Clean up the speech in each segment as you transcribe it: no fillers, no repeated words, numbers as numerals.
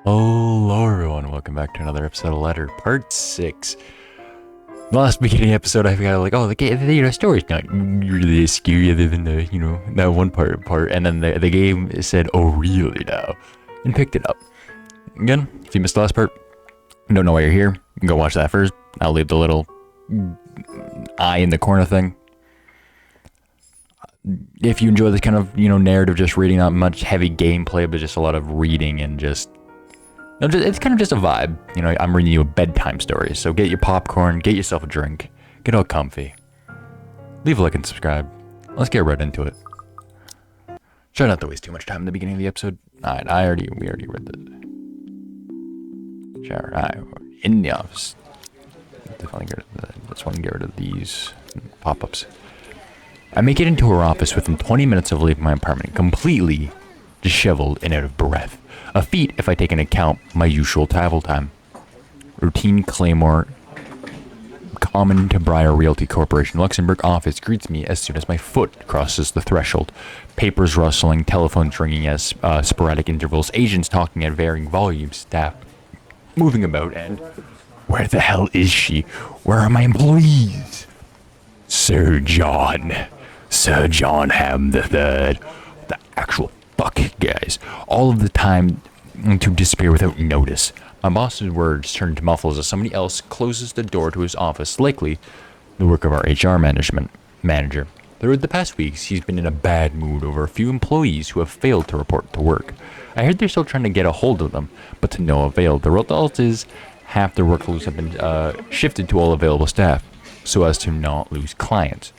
Hello everyone, welcome back to another episode of Letter, part 6. The last beginning episode I forgot, like, oh, the story's not really as scary other than that one part, and then the game said, oh really now, and picked it up. Again, if you missed the last part, don't know why you're here, go watch that first. I'll leave the little eye in the corner thing. If you enjoy this kind of, narrative, just reading, not much heavy gameplay, but just a lot of reading and just, it's kind of just a vibe. I'm reading you a bedtime story, so get your popcorn, get yourself a drink, get all comfy. Leave a like and subscribe. Let's get right into it. Try not to waste too much time in the beginning of the episode. Alright, we already read the shower. Alright, in the office. Definitely get rid of this one, get rid of these pop-ups. I make it into her office within 20 minutes of leaving my apartment, completely disheveled and out of breath. A feat if I take into account my usual travel time. Routine Claymore, common to Briar Realty Corporation, Luxembourg office greets me as soon as my foot crosses the threshold. Papers rustling, telephones ringing at sporadic intervals, agents talking at varying volumes, staff moving about, and where the hell is she? Where are my employees? Sir John Ham the Third. The actual fuck, guys. All of the time to disappear without notice. My boss's words turn to muffles as somebody else closes the door to his office, likely the work of our HR manager. Throughout the past weeks, he's been in a bad mood over a few employees who have failed to report to work. I heard they're still trying to get a hold of them, but to no avail. The result is half their workloads have been shifted to all available staff, so as to not lose clients.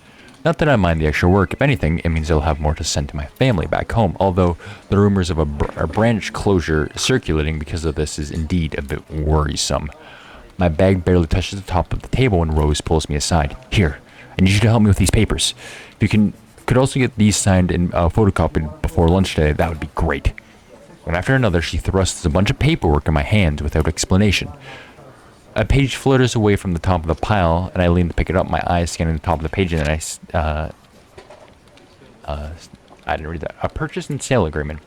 Not that I mind the extra work. If anything, it means I'll have more to send to my family back home, although the rumors of a branch closure circulating because of this is indeed a bit worrisome. My bag barely touches the top of the table when Rose pulls me aside. Here, I need you to help me with these papers. If you could also get these signed and photocopied before lunch today, that would be great. One after another, she thrusts a bunch of paperwork in my hands without explanation. A page flutters away from the top of the pile, and I lean to pick it up, my eyes scanning the top of the page, and then I didn't read that. A purchase and sale agreement.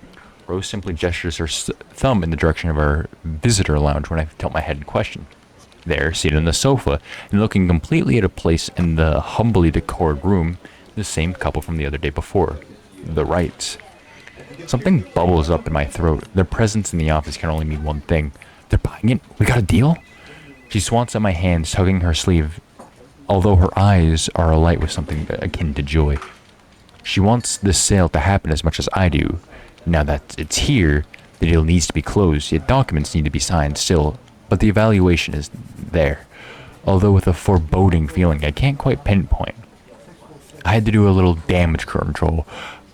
Rose simply gestures her thumb in the direction of our visitor lounge when I tilt my head in question. There, seated on the sofa, and looking completely out of place in the humbly decorated room, the same couple from the other day before. The Wrights. Something bubbles up in my throat. Their presence in the office can only mean one thing. They're buying it? We got a deal? She swats at my hands, tugging her sleeve, although her eyes are alight with something akin to joy. She wants this sale to happen as much as I do. Now that it's here, the deal needs to be closed, yet documents need to be signed still, but the evaluation is there, although with a foreboding feeling I can't quite pinpoint. I had to do a little damage control,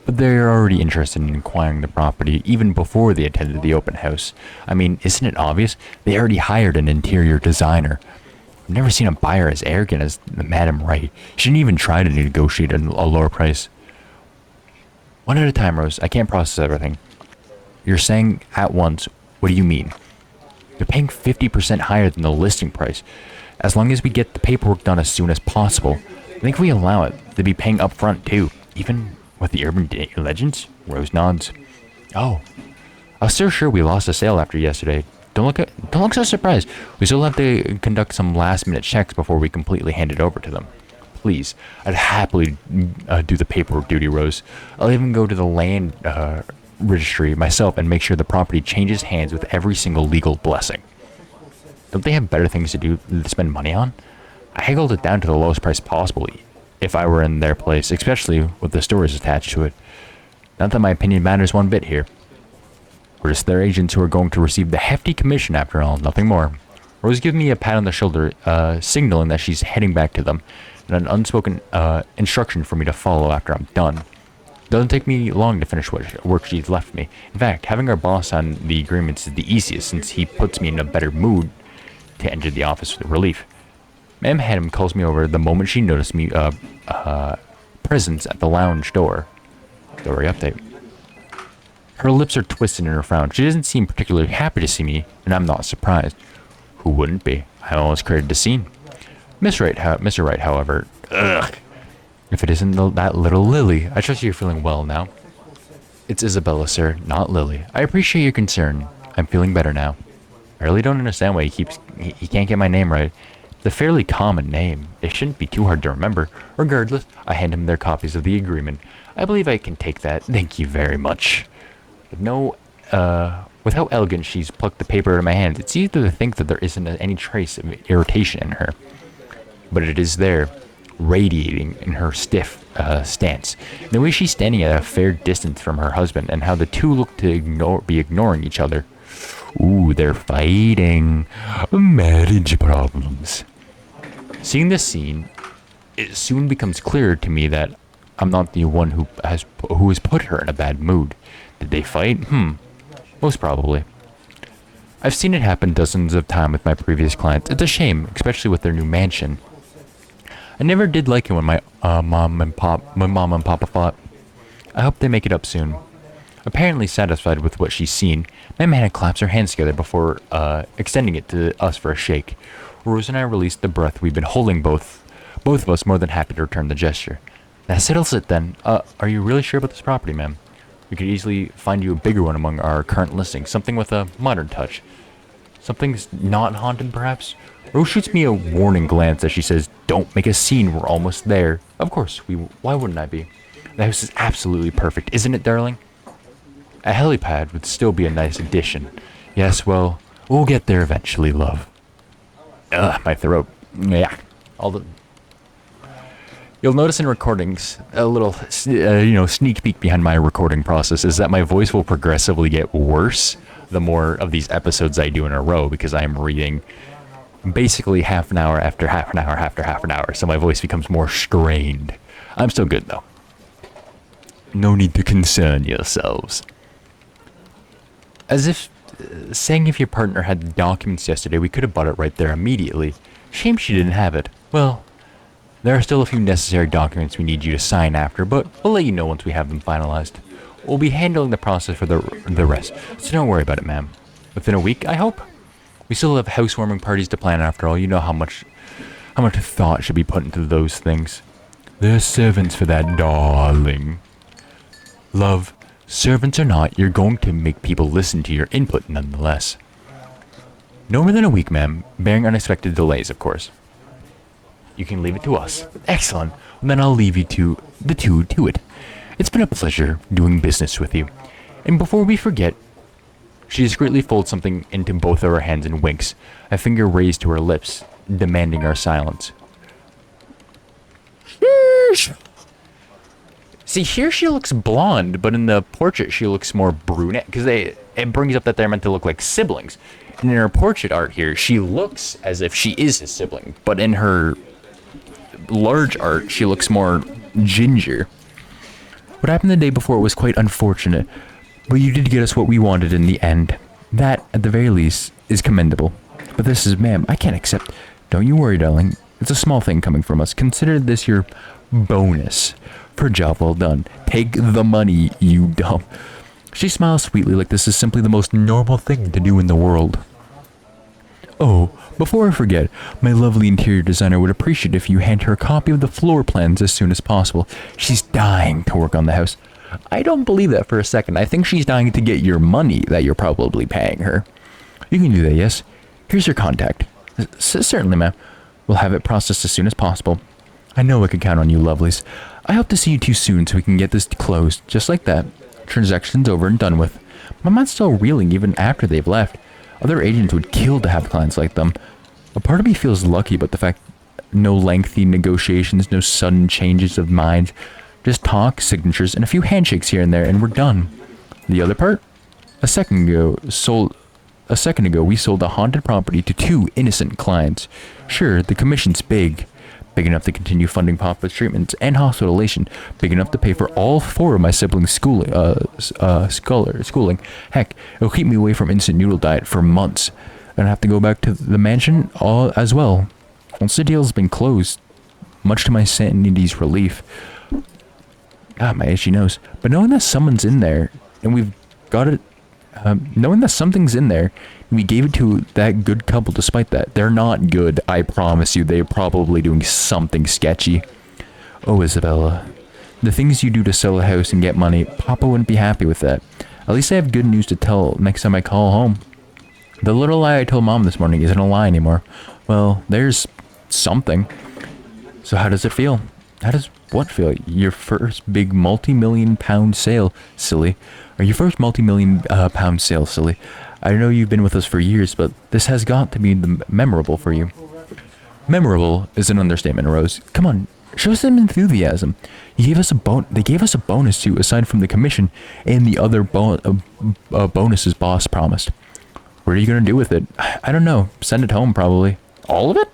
but they're already interested in acquiring the property even before they attended the open house. I mean, isn't it obvious? They already hired an interior designer. I've never seen a buyer as arrogant as Madam Wright. She didn't even try to negotiate a lower price. One at a time, Rose. I can't process everything. You're saying at once, what do you mean? They're paying 50% higher than the listing price. As long as we get the paperwork done as soon as possible, I think if we allow it, they'd be paying up front too, even with the urban legends? Rose nods. Oh, I was so sure we lost the sale after yesterday. Don't look so surprised. We still have to conduct some last-minute checks before we completely hand it over to them. Please, I'd happily do the paperwork duty, Rose. I'll even go to the land registry myself and make sure the property changes hands with every single legal blessing. Don't they have better things to do than to spend money on? I haggled it down to the lowest price possible, if I were in their place, especially with the stories attached to it. Not that my opinion matters one bit here. We're just their agents who are going to receive the hefty commission after all, nothing more. Rose gives me a pat on the shoulder, signaling that she's heading back to them, and an unspoken instruction for me to follow after I'm done. Doesn't take me long to finish what work she's left me. In fact, having our boss on the agreements is the easiest, since he puts me in a better mood to enter the office with relief. Ma'am Haddam calls me over the moment she noticed me presence at the lounge door. Story update. Her lips are twisted in her frown. She doesn't seem particularly happy to see me, and I'm not surprised. Who wouldn't be? I almost created a scene. Mr. Wright, however, ugh. If it isn't that little Lily, I trust you're feeling well now. It's Isabella, sir, not Lily. I appreciate your concern. I'm feeling better now. I really don't understand why he can't get my name right. It's a fairly common name. It shouldn't be too hard to remember. Regardless, I hand him their copies of the agreement. I believe I can take that. Thank you very much. With how elegant she's plucked the paper out of my hand, it's easy to think that there isn't any trace of irritation in her. But it is there, radiating in her stiff stance. The way she's standing at a fair distance from her husband, and how the two look to be ignoring each other. Ooh, they're fighting. Marriage problems. Seeing this scene, it soon becomes clearer to me that I'm not the one who has put her in a bad mood. Did they fight? Most probably. I've seen it happen dozens of times with my previous clients. It's a shame, especially with their new mansion. I never did like it when my mom and papa fought. I hope they make it up soon. Apparently satisfied with what she's seen, my man claps her hands together before extending it to us for a shake. Rose and I released the breath we've been holding, both of us more than happy to return the gesture. That settles it then. Are you really sure about this property, ma'am? We could easily find you a bigger one among our current listings, something with a modern touch. Something's not haunted, perhaps? Rose shoots me a warning glance as she says, "Don't make a scene, we're almost there." Of course, why wouldn't I be? The house is absolutely perfect, isn't it, darling? A helipad would still be a nice addition. Yes, well, we'll get there eventually, love. My throat. Yeah. You'll notice in recordings, a little, sneak peek behind my recording process is that my voice will progressively get worse the more of these episodes I do in a row, because I am reading basically half an hour after half an hour after half an hour, so my voice becomes more strained. I'm still good, though. No need to concern yourselves. As if saying if your partner had the documents yesterday, we could have bought it right there immediately. Shame she didn't have it. Well, there are still a few necessary documents we need you to sign after, but we'll let you know once we have them finalized. We'll be handling the process for the rest, so don't worry about it, ma'am. Within a week, I hope. We still have housewarming parties to plan after all. You know how much thought should be put into those things. They're servants for that, darling. Love, servants or not, you're going to make people listen to your input nonetheless. No more than a week, ma'am, bearing unexpected delays, of course. You can leave it to us. Excellent. Well, then I'll leave you to it. It's been a pleasure doing business with you. And before we forget, she discreetly folds something into both of her hands and winks, a finger raised to her lips, demanding our silence. See, here she looks blonde, but in the portrait she looks more brunette, because it brings up that they're meant to look like siblings. And in her portrait art here, she looks as if she is his sibling, but in her large art, she looks more ginger. What happened the day before was quite unfortunate, but you did get us what we wanted in the end. That, at the very least, is commendable. But this is, ma'am, I can't accept. Don't you worry, darling. It's a small thing coming from us. Consider this your bonus for a job well done. Take the money, you dumb. She smiles sweetly like this is simply the most normal thing to do in the world. Oh, before I forget, my lovely interior designer would appreciate if you hand her a copy of the floor plans as soon as possible. She's dying to work on the house. I don't believe that for a second. I think she's dying to get your money that you're probably paying her. You can do that, yes? Here's your contact. Certainly, ma'am. We'll have it processed as soon as possible. I know I can count on you, lovelies. I hope to see you too soon so we can get this closed. Just like that. Transaction's over and done with. My mind's still reeling even after they've left. Other agents would kill to have clients like them. A part of me feels lucky about the fact no lengthy negotiations, no sudden changes of mind. Just talk, signatures, and a few handshakes here and there, and we're done. The other part? A second ago, we sold a haunted property to 2 innocent clients. Sure, the commission's big enough to continue funding Papa's treatments and hospitalization, big enough to pay for all 4 of my siblings' schooling. Heck, it'll keep me away from instant noodle diet for months. And I have to go back to the mansion as well. Once the deal's been closed, much to my sanity's relief. God, my itchy nose. But knowing that someone's in there, and we've got it, knowing that something's in there, we gave it to that good couple despite that. They're not good, I promise you. They're probably doing something sketchy. Oh, Isabella. The things you do to sell a house and get money, Papa wouldn't be happy with that. At least I have good news to tell next time I call home. The little lie I told Mom this morning isn't a lie anymore. Well, there's something. So how does it feel? How does what feel? Your first big multi-million pound sale, silly. Or your first multi-million pound sale, silly. I know you've been with us for years, but this has got to be memorable for you. Memorable is an understatement, Rose. Come on, show some enthusiasm. They gave us a bonus too, aside from the commission and the other bonuses boss promised. What are you gonna do with it? I don't know. Send it home, probably. All of it?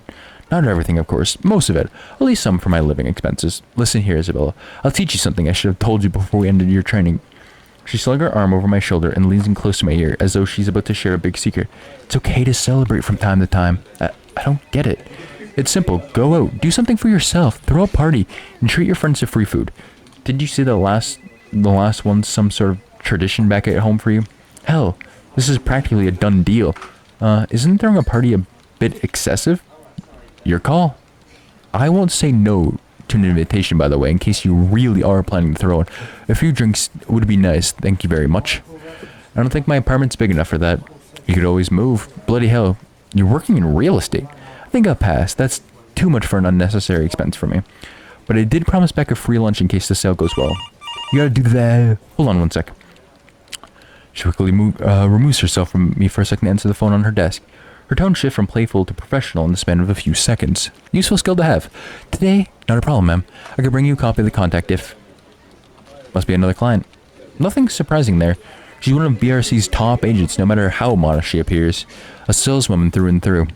Not everything, of course. Most of it. At least some for my living expenses. Listen here, Isabella. I'll teach you something I should have told you before we ended your training. She slung her arm over my shoulder and leans in close to my ear, as though she's about to share a big secret. It's okay to celebrate from time to time. I don't get it. It's simple. Go out. Do something for yourself. Throw a party. And treat your friends to free food. Did you see the last one some sort of tradition back at home for you? Hell, this is practically a done deal. Isn't throwing a party a bit excessive? Your call. I won't say no to an invitation, by the way, in case you really are planning to throw in. A few drinks would be nice, thank you very much. I don't think my apartment's big enough for that. You could always move. Bloody hell, you're working in real estate. I think I'll pass. That's too much for an unnecessary expense for me. But I did promise Becca free lunch in case the sale goes well. You gotta do that. Hold on one sec. She quickly removes herself from me for a second to answer the phone on her desk. Her tone shifts from playful to professional in the span of a few seconds. Useful skill to have. Today, not a problem, ma'am. I could bring you a copy of the contact if... Must be another client. Nothing surprising there. She's one of BRC's top agents, no matter how modest she appears. A saleswoman through and through.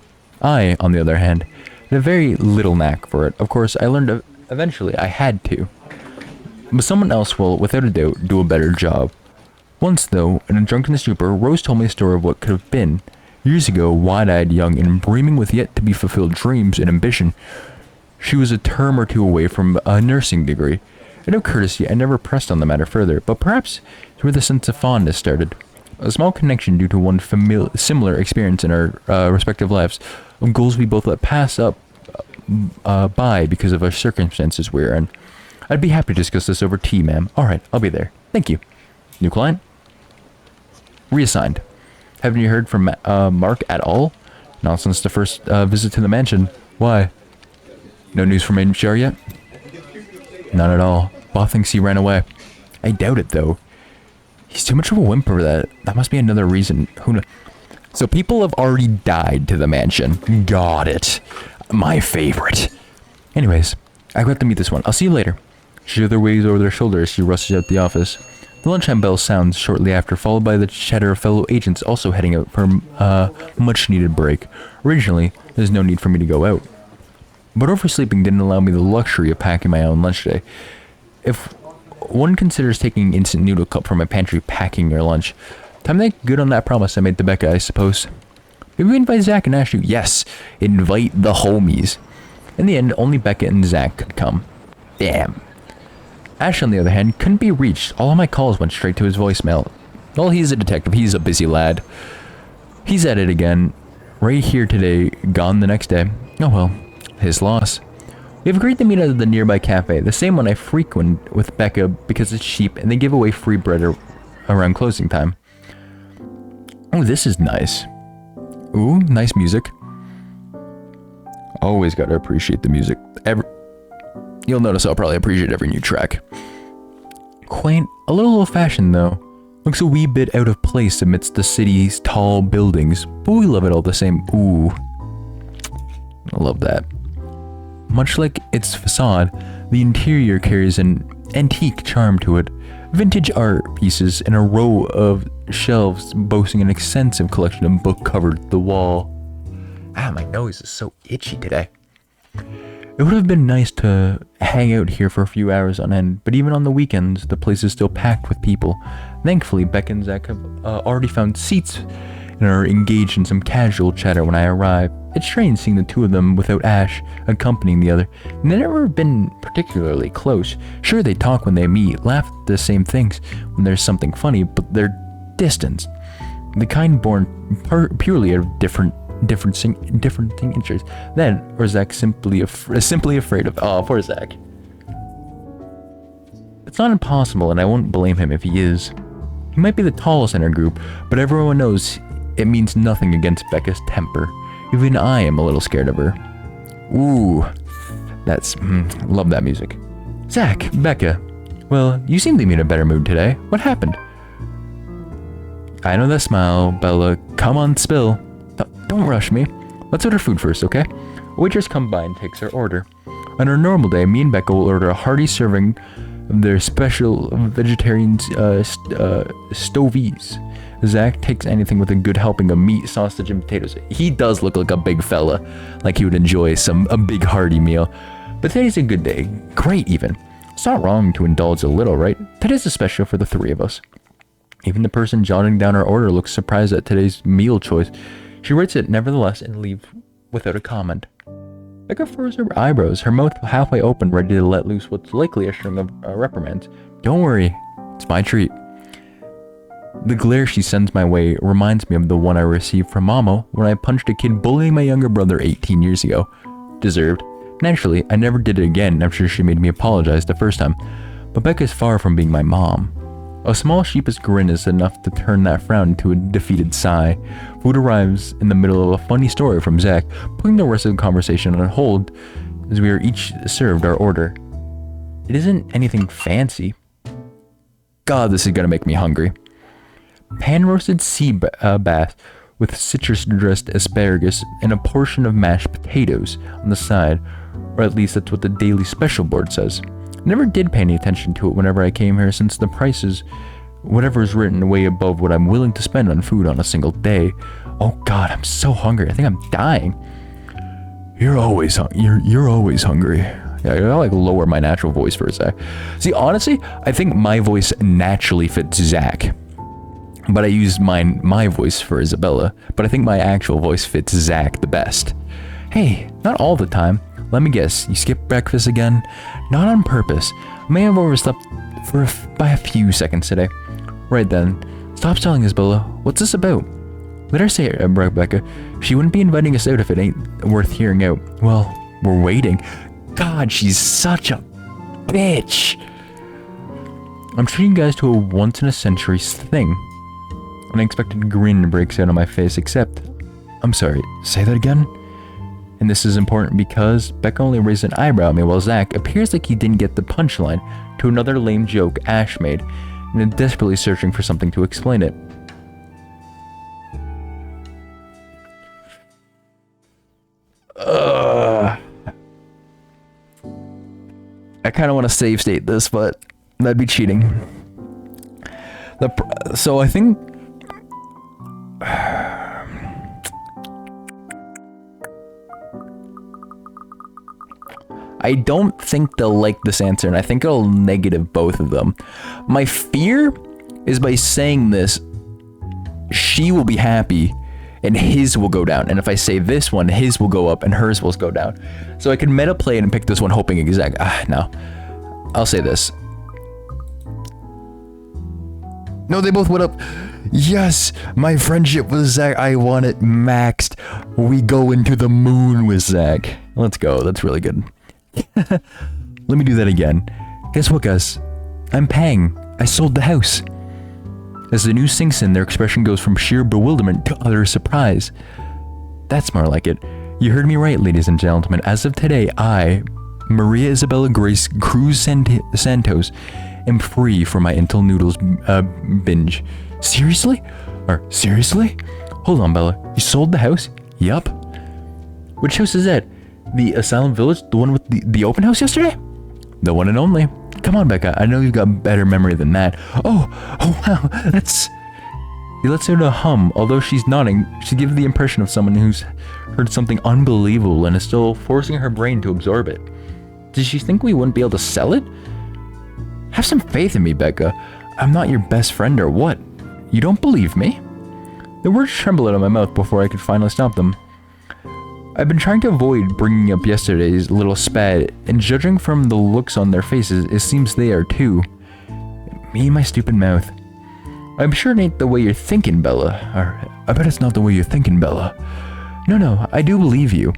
I, on the other hand, had a very little knack for it. Of course, I learned eventually I had to. But someone else will, without a doubt, do a better job. Once, though, in a drunken stupor, Rose told me a story of what could have been. Years ago, wide-eyed, young, and brimming with yet-to-be-fulfilled dreams and ambition, she was a term or two away from a nursing degree. Out of courtesy, I never pressed on the matter further, but perhaps it's where the sense of fondness started. A small connection due to one similar experience in our respective lives, of goals we both let pass up by because of our circumstances we're in. I'd be happy to discuss this over tea, ma'am. Alright, I'll be there. Thank you. New client? Reassigned. Haven't you heard from Mark at all? Not since the first visit to the mansion. Why? No news from HR yet? None at all. Boss thinks he ran away. I doubt it, though. He's too much of a wimp for that. That must be another reason. Who knows? So people have already died to the mansion. Got it. My favorite. Anyways, I got to meet this one. I'll see you later. She other waves over their shoulder as she rushes out the office. The lunchtime bell sounds shortly after, followed by the chatter of fellow agents also heading out for a much-needed break. Originally, there's no need for me to go out. But oversleeping didn't allow me the luxury of packing my own lunch today. If one considers taking an instant noodle cup from my pantry packing your lunch, time to make good on that promise I made to Becca, I suppose. Maybe we invite Zach and Ashley. Yes, invite the homies. In the end, only Becca and Zach could come. Damn. Ash, on the other hand, couldn't be reached. All of my calls went straight to his voicemail. Well, he's a detective. He's a busy lad. He's at it again. Right here today, gone the next day. Oh well, his loss. We have agreed to meet at the nearby cafe, the same one I frequent with Becca because it's cheap and they give away free bread around closing time. Oh, this is nice. Ooh, nice music. Always gotta appreciate the music. You'll notice I'll probably appreciate every new track. Quaint, a little old-fashioned though. Looks a wee bit out of place amidst the city's tall buildings, but we love it all the same. Ooh. I love that. Much like its facade, the interior carries an antique charm to it. Vintage art pieces and a row of shelves boasting an extensive collection of book covered the wall. Ah, my nose is so itchy today. It would have been nice to hang out here for a few hours on end, but even on the weekends, the place is still packed with people. Thankfully, Beck and Zach have already found seats and are engaged in some casual chatter when I arrive. It's strange seeing the two of them without Ash accompanying the other, and they've never been particularly close. Sure, they talk when they meet, laugh at the same things when there's something funny, but they're distanced. The kind born purely out of different interests. Then, or Zach simply afraid of... Oh, poor Zach. It's not impossible, and I won't blame him if he is. He might be the tallest in our group, but everyone knows it means nothing against Becca's temper. Even I am a little scared of her. Ooh, love that music. Zach, Becca. Well, you seem to be in a better mood today. What happened? I know that smile, Bella. Come on, spill. Don't rush me. Let's order food first, okay? A waitress comes by and takes our order. On our normal day, me and Becca will order a hearty serving of their special vegetarian stovies. Zach takes anything with a good helping of meat, sausage, and potatoes. He does look like a big fella, like he would enjoy a big hearty meal. But today's a good day. Great, even. It's not wrong to indulge a little, right? Today's a special for the three of us. Even the person jotting down our order looks surprised at today's meal choice. She writes it nevertheless and leaves without a comment. Becca furrows her eyebrows, her mouth halfway open, ready to let loose what's likely a string of reprimands. Don't worry, it's my treat. The glare she sends my way reminds me of the one I received from Mama when I punched a kid bullying my younger brother 18 years ago. Deserved. Naturally, I never did it again after she made me apologize the first time. But Becca's far from being my mom. A small sheepish grin is enough to turn that frown into a defeated sigh. Food arrives in the middle of a funny story from Zach, putting the rest of the conversation on hold as we are each served our order. It isn't anything fancy. God, this is gonna make me hungry. Pan-roasted sea bass with citrus-dressed asparagus and a portion of mashed potatoes on the side, or at least that's what the daily special board says. Never did pay any attention to it whenever I came here, since the prices, whatever is written, way above what I'm willing to spend on food on a single day. Oh God, I'm so hungry. I think I'm dying. You're always hungry. Yeah, I gotta lower my natural voice for a sec. See, honestly, I think my voice naturally fits Zach, but I use my voice for Isabella. But I think my actual voice fits Zach the best. Hey, not all the time. Let me guess, you skipped breakfast again? Not on purpose. I may have overslept by a few seconds today. Right then. Stop stalling, Isabella. What's this about? Let her say it, Rebecca. She wouldn't be inviting us out if it ain't worth hearing out. Well, we're waiting. God, she's such a bitch. I'm treating you guys to a once-in-a-century thing. An unexpected grin breaks out on my face, except... I'm sorry, say that again? And this is important because Becca only raised an eyebrow at me while Zach appears like he didn't get the punchline to another lame joke Ash made and is desperately searching for something to explain it. I kind of want to save state this, but that'd be cheating. So I think... I don't think they'll like this answer, and I think it'll negative both of them. My fear is by saying this, she will be happy, and his will go down. And if I say this one, his will go up, and hers will go down. So I could meta play it and pick this one, hoping exact. No. I'll say this. No, they both went up. Yes, my friendship with Zach, I want it maxed. We go into the moon with Zach. Let's go. That's really good. Let me do that again. Guess what, guys? I'm paying. I sold the house. As the news sinks in, their expression goes from sheer bewilderment to utter surprise. That's more like it. You heard me right, ladies and gentlemen. As of today, I, Maria Isabella Grace Cruz Santos, am free from my Intel Noodles binge. Seriously? Seriously? Hold on, Bella. You sold the house? Yup. Which house is that? The Asylum Village? The one with the open house yesterday? The one and only. Come on, Becca. I know you've got better memory than that. Oh wow. That's... He lets out a hum. Although she's nodding, she gives the impression of someone who's heard something unbelievable and is still forcing her brain to absorb it. Did she think we wouldn't be able to sell it? Have some faith in me, Becca. I'm not your best friend or what? You don't believe me? The words trembled out of my mouth before I could finally stop them. I've been trying to avoid bringing up yesterday's little spat, and judging from the looks on their faces, it seems they are too. Me and my stupid mouth. I'm sure it ain't the way you're thinking, Bella. Or, I bet it's not the way you're thinking, Bella. No, I do believe you.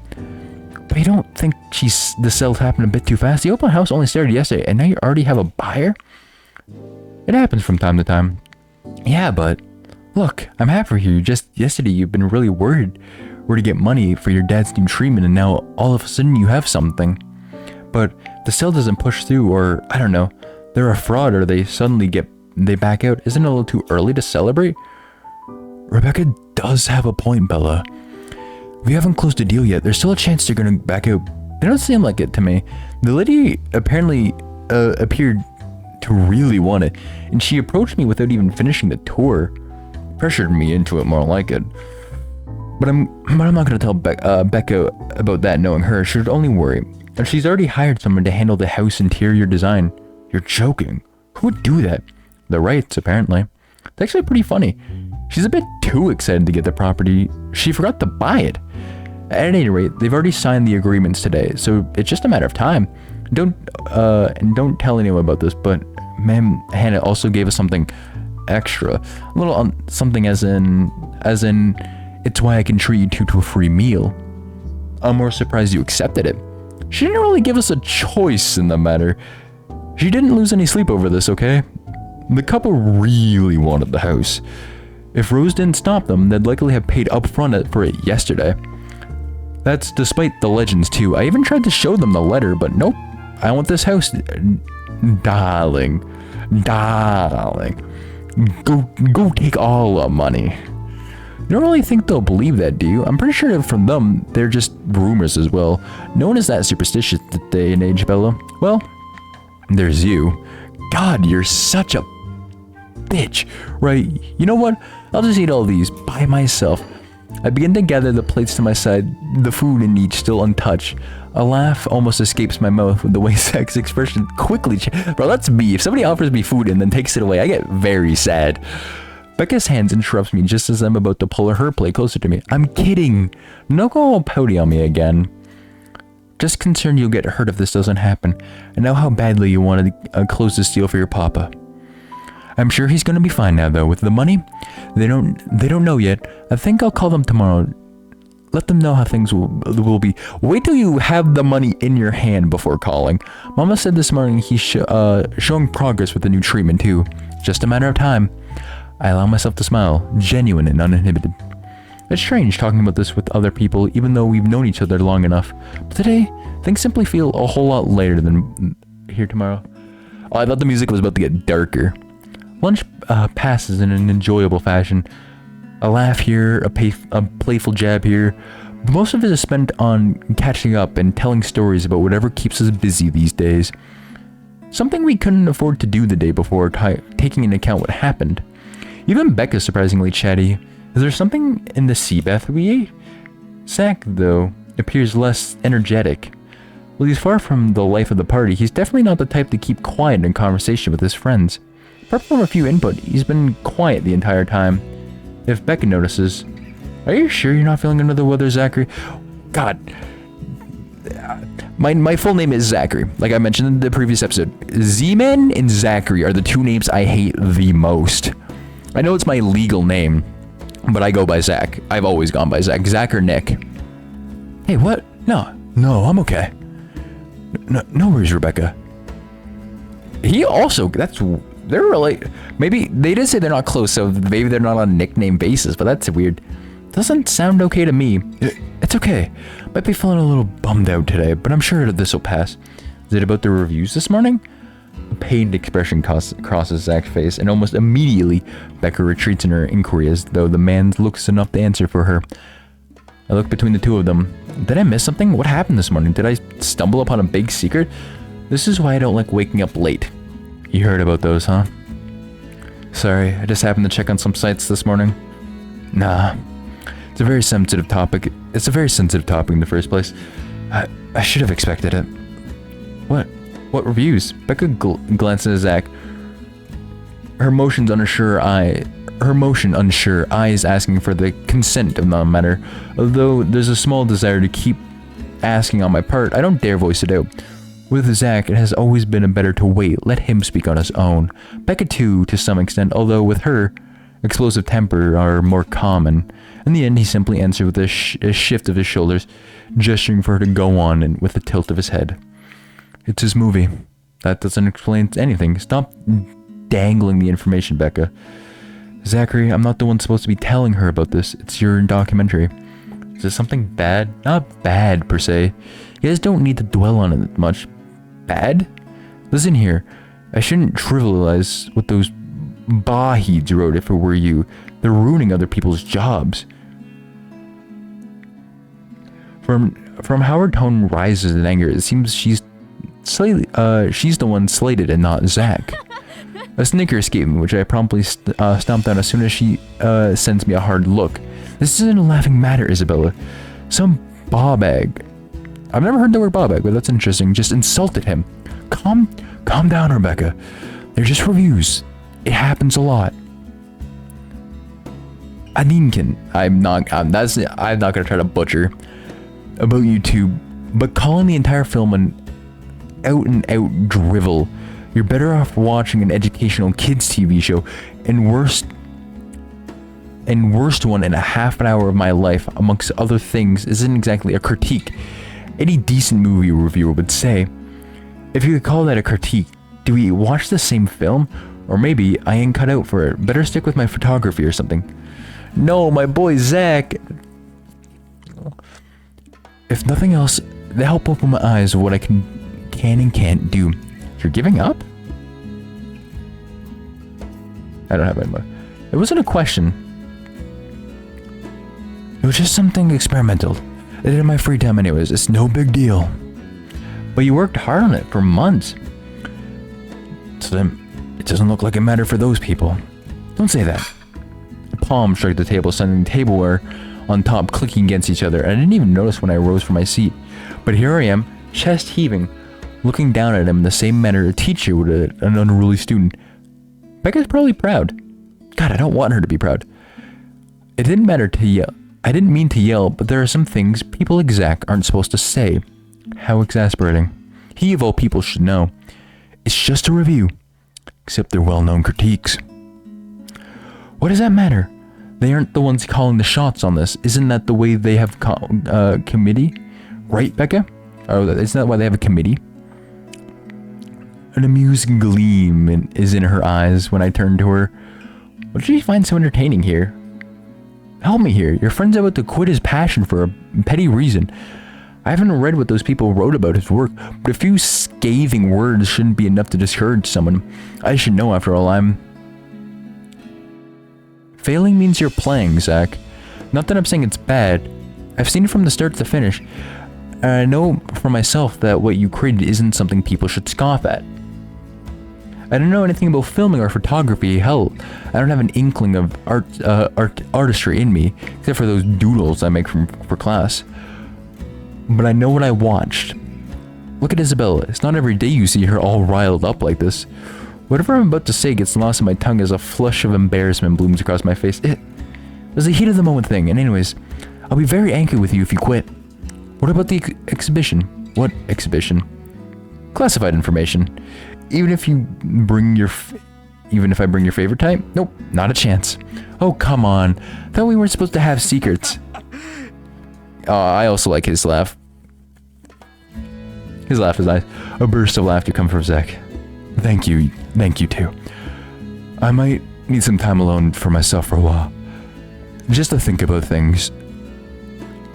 But you don't think the sales happened a bit too fast? The open house only started yesterday, and now you already have a buyer? It happens from time to time. Yeah, but... Look, I'm happy for you. Just yesterday you've been really worried where to get money for your dad's new treatment, and now all of a sudden you have something. But the sale doesn't push through, or I don't know, they're a fraud, or they back out. Isn't it a little too early to celebrate? Rebecca does have a point, Bella. We haven't closed the deal yet. There's still a chance they're gonna back out. They don't seem like it to me. The lady apparently appeared to really want it, and she approached me without even finishing the tour. Pressured me into it, more like it. But I'm not gonna tell Becca about that, knowing her. She'd only worry. And she's already hired someone to handle the house interior design. You're joking. Who would do that? The Wrights, apparently. It's actually pretty funny. She's a bit too excited to get the property. She forgot to buy it. At any rate, they've already signed the agreements today, so it's just a matter of time. Don't tell anyone about this, but Ma'am Hannah also gave us something extra. A little something as in, it's why I can treat you two to a free meal. I'm more surprised you accepted it. She didn't really give us a choice in the matter. She didn't lose any sleep over this, okay? The couple really wanted the house. If Rose didn't stop them, they'd likely have paid up front for it yesterday. That's despite the legends too. I even tried to show them the letter, but nope. I want this house. Darling. Go take all the money. You don't really think they'll believe that, do you? I'm pretty sure that from them, they're just rumors as well. No one is that superstitious that day and age, Bella. Well, there's you. God, you're such a bitch. Right, you know what? I'll just eat all these by myself. I begin to gather the plates to my side, the food in each still untouched. A laugh almost escapes my mouth with the way Zach's expression quickly Bro, that's me. If somebody offers me food and then takes it away, I get very sad. Becca's hands interrupts me just as I'm about to pull her plate closer to me. I'm kidding. Don't go all pouty on me again. Just concerned you'll get hurt if this doesn't happen. I know how badly you want to close this deal for your papa. I'm sure he's gonna be fine now though. With the money, they don't know yet. I think I'll call them tomorrow. Let them know how things will be. Wait till you have the money in your hand before calling. Mama said this morning he's showing progress with the new treatment too. Just a matter of time. I allow myself to smile, genuine and uninhibited. It's strange talking about this with other people, even though we've known each other long enough. But today, things simply feel a whole lot later than here tomorrow. Oh, I thought the music was about to get darker. Lunch passes in an enjoyable fashion. A laugh here, a playful jab here. But most of it is spent on catching up and telling stories about whatever keeps us busy these days. Something we couldn't afford to do the day before, taking into account what happened. Even Becca's surprisingly chatty. Is there something in the sea bath we ate? Zach, though, appears less energetic. While he's far from the life of the party, he's definitely not the type to keep quiet in conversation with his friends. Apart from a few input, he's been quiet the entire time. If Becca notices, are you sure you're not feeling under the weather, Zachary? God. My full name is Zachary, like I mentioned in the previous episode. Z-Man and Zachary are the two names I hate the most. I know it's my legal name, but I go by Zach. I've always gone by Zach. Zach or Nick. Hey, what? No, I'm okay. No worries, Rebecca. He also, they're really, maybe, they did say they're not close, so maybe they're not on a nickname basis, but that's weird. Doesn't sound okay to me. It's okay. Might be feeling a little bummed out today, but I'm sure this will pass. Is it about the reviews this morning? A pained expression crosses Zach's face, and almost immediately, Becca retreats in her inquiry as though the man looks enough to answer for her. I look between the two of them. Did I miss something? What happened this morning? Did I stumble upon a big secret? This is why I don't like waking up late. You heard about those, huh? Sorry, I just happened to check on some sites this morning. Nah. It's a very sensitive topic. It's a very sensitive topic in the first place. I should have expected it. What? What reviews? Becca glances at Zach. Her motion unsure, eyes asking for the consent of the matter. Although there's a small desire to keep asking on my part, I don't dare voice it out. With Zach, it has always been better to wait, let him speak on his own. Becca too, to some extent, although with her, explosive temper are more common. In the end, he simply answered with a shift of his shoulders, gesturing for her to go on and with a tilt of his head. It's his movie. That doesn't explain anything. Stop dangling the information, Becca. Zachary, I'm not the one supposed to be telling her about this. It's your documentary. Is this something bad? Not bad, per se. You guys don't need to dwell on it much. Bad? Listen here. I shouldn't trivialize what those Bahids wrote if it were you. They're ruining other people's jobs. From how her tone rises in anger, it seems she's the one slated and not Zach. A snicker escaped me, which I promptly stomped out as soon as she sends me a hard look. This isn't a laughing matter, Isabella. Some bawbag. I've never heard the word bawbag, but that's interesting. Just insulted him. Calm down, Rebecca. They're just reviews. It happens a lot. Adinkin. I'm not gonna try to butcher about you two, but calling the entire film an out-and-out drivel. You're better off watching an educational kids TV show, and worst one in a half an hour of my life, amongst other things, isn't exactly a critique. Any decent movie reviewer would say, if you could call that a critique, do we watch the same film? Or maybe I ain't cut out for it. Better stick with my photography or something. No, my boy Zach. If nothing else, they help open my eyes of what I can and can't do. You're giving up? I don't have any more. It wasn't a question. It was just something experimental. I did it in my free time anyways. It's no big deal. But you worked hard on it for months. To them, it doesn't look like it mattered for those people. Don't say that. A palm struck the table, sending tableware on top clicking against each other. I didn't even notice when I rose from my seat. But here I am, chest heaving, looking down at him in the same manner a teacher would at an unruly student. Becca's probably proud. God, I don't want her to be proud. It didn't matter to yell. I didn't mean to yell, but there are some things people like Zach aren't supposed to say. How exasperating. He of all people should know. It's just a review. Except they're well-known critiques. What does that matter? They aren't the ones calling the shots on this. Isn't that the way they have committee? Right, Becca? Oh, isn't that why they have a committee? An amusing gleam is in her eyes when I turn to her. What did she find so entertaining here? Help me here. Your friend's about to quit his passion for a petty reason. I haven't read what those people wrote about his work, but a few scathing words shouldn't be enough to discourage someone. I should know, after all. Failing means you're playing, Zach. Not that I'm saying it's bad. I've seen it from the start to the finish. And I know for myself that what you created isn't something people should scoff at. I don't know anything about filming or photography. Hell, I don't have an inkling of artistry in me, except for those doodles I make for class. But I know what I watched. Look at Isabella. It's not every day you see her all riled up like this. Whatever I'm about to say gets lost in my tongue as a flush of embarrassment blooms across my face. It was a heat of the moment thing. And anyways, I'll be very angry with you if you quit. What about the exhibition? What exhibition? Classified information. Even if I bring your favorite type? Nope, not a chance. Oh, come on. Thought we weren't supposed to have secrets. I also like his laugh. His laugh is nice. A burst of laughter comes from Zach. Thank you too. I might need some time alone for myself for a while. Just to think about things.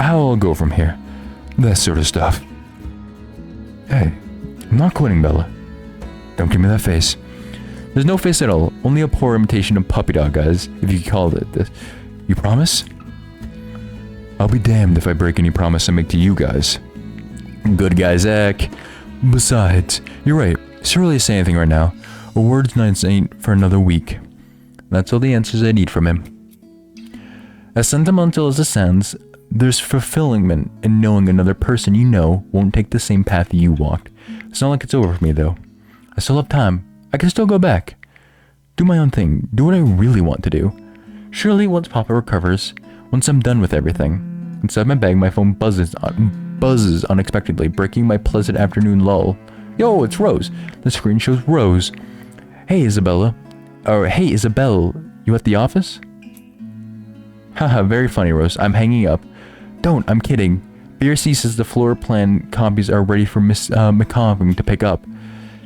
How I'll go from here. That sort of stuff. Hey, I'm not quitting, Bella. Don't give me that face. There's no face at all. Only a poor imitation of puppy dog, guys, if you call it this. You promise? I'll be damned if I break any promise I make to you guys. Good guy, Zach. Besides, you're right. It's early to say anything right now. A word's nice ain't for another week. That's all the answers I need from him. As sentimental as it sounds, there's fulfillment in knowing another person you know won't take the same path you walked. It's not like it's over for me, though. I still have time. I can still go back. Do my own thing. Do what I really want to do. Surely once Papa recovers, once I'm done with everything. Inside my bag, my phone buzzes unexpectedly, breaking my pleasant afternoon lull. Yo, it's Rose. The screen shows Rose. Hey, Isabella. Hey, Isabel. You at the office? Haha, very funny, Rose. I'm hanging up. Don't, I'm kidding. BRC says the floor plan copies are ready for Miss McCombing to pick up.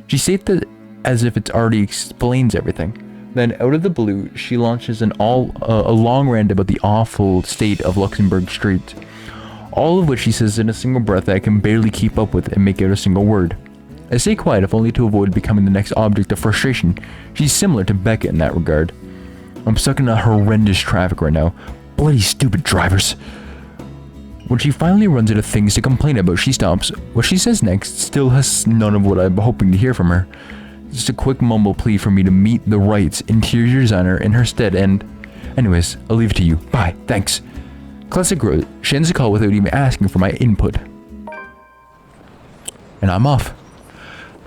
She stated that as if it already explains everything. Then, out of the blue, she launches a long rant about the awful state of Luxembourg streets. All of which she says in a single breath that I can barely keep up with and make out a single word. I stay quiet if only to avoid becoming the next object of frustration. She's similar to Becca in that regard. I'm stuck in a horrendous traffic right now. Bloody stupid drivers. When she finally runs out of things to complain about, she stops. What she says next still has none of what I'm hoping to hear from her. Just a quick mumble plea for me to meet the right interior designer in her stead and... Anyways, I'll leave it to you. Bye. Thanks. Classic Rose. She ends the call without even asking for my input. And I'm off.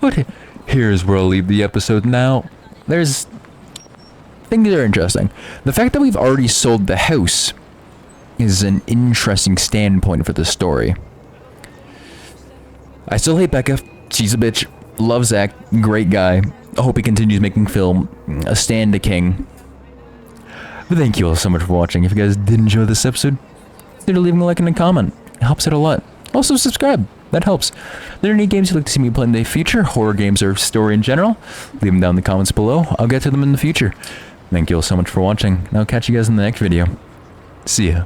But here's where I'll leave the episode now. Things are interesting. The fact that we've already sold the house is an interesting standpoint for the story. I still hate Becca. She's a bitch. Love Zach. Great guy. I hope he continues making film. A stand a king. But thank you all so much for watching. If you guys did enjoy this episode, consider leaving a like and a comment. It helps out a lot. Also subscribe. That helps. Are there any games you'd like to see me play in the future? Horror games or story in general? Leave them down in the comments below. I'll get to them in the future. Thank you all so much for watching, and I'll catch you guys in the next video. See ya.